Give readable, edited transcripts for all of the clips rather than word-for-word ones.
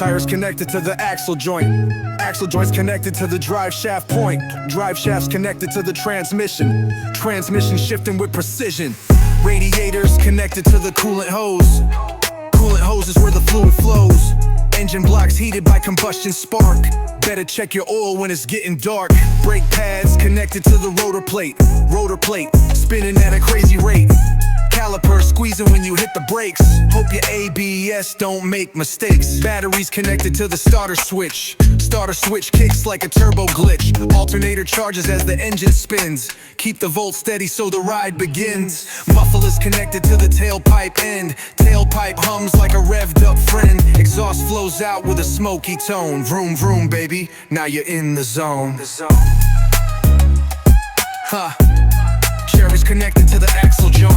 Tires connected to the axle joint. Axle joints connected to the drive shaft point. Drive shafts connected to the transmission. Transmission shifting with precision. Radiators connected to the coolant hose. Coolant hose is where the fluid flows. Engine blocks heated by combustion spark. Better check your oil when it's getting dark. Brake pads connected to the rotor plate. Rotor plate spinning at a crazy rate. Caliper squeezing when you hit the brakes. Hope your ABS don't make mistakes. Batteries connected to the starter switch. Starter switch kicks like a turbo glitch. Alternator charges as the engine spins. Keep the volt steady so the ride begins. Muffler's connected to the tailpipe end. Tailpipe hums like a revved up friend. Exhaust flows out with a smoky tone. Vroom vroom baby, now you're in the zone. Huh. Cherry's connected to the axle joint.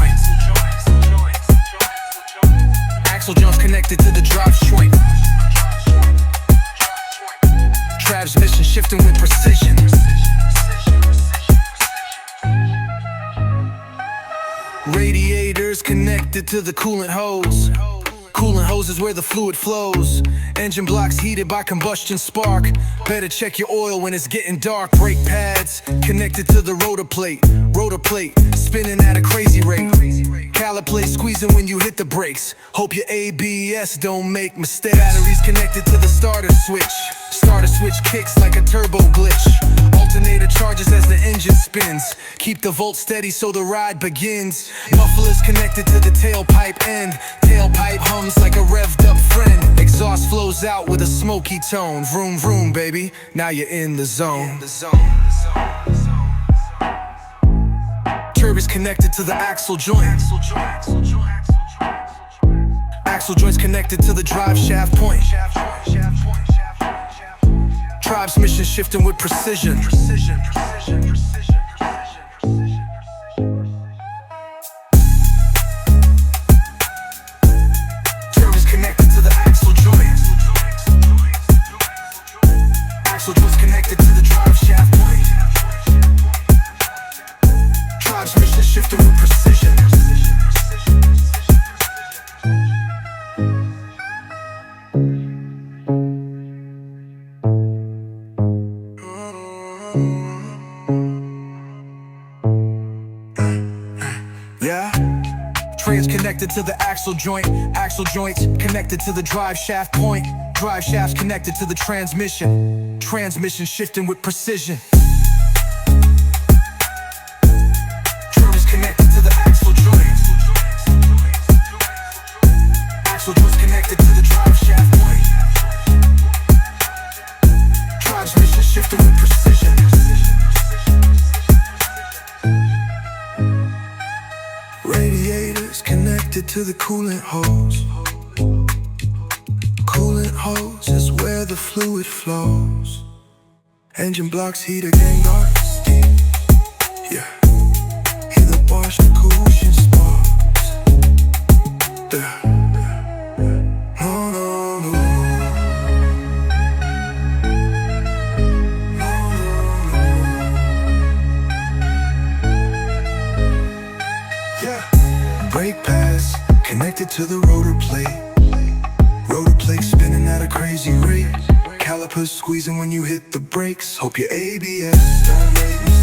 Axle joints connected to the drive joint. Transmission shifting with precision. Radiators connected to the coolant hose. Coolant hose is where the fluid flows. Engine blocks heated by combustion spark. Better check your oil when it's getting dark. Brake pads connected to the rotor plate. Rotor plate spinning at a crazy rate. Caliper squeezing when you hit the brakes. Hope your ABS don't make mistakes. Batteries connected to the starter switch. Starter switch kicks like a turbo glitch. Alternator charges as the engine spins. Keep the volt steady so the ride begins. Muffler's connected to the tailpipe end. Tailpipe hums like a revved up friend. Exhaust flows out with a smoky tone. Vroom vroom baby, now you're in the zone. Turbo's connected to the axle joint. Axle joints connected to the drive shaft point. Transmission shifting with precision. Turbo's connected to the axle joint. Axle joints connected to the drive shaft point. Transmission shifting with precision. Yeah. Trains connected to the axle joint. Axle joints connected to the drive shaft point. Drive shafts connected to the transmission. Transmission shifting with precision. Trains connected to the axle joint. Axle joints connected to the drive shaft point. Transmission shifting with precision. Radiators connected to the coolant hose. Coolant hose is where the fluid flows. Engine blocks heat again dark. Yeah. Hear the wash the cushion sparks. Yeah. No, no, no. Brake pads connected to the rotor plate. Rotor plate spinning at a crazy rate. Calipers squeezing when you hit the brakes. Hope your ABS don't make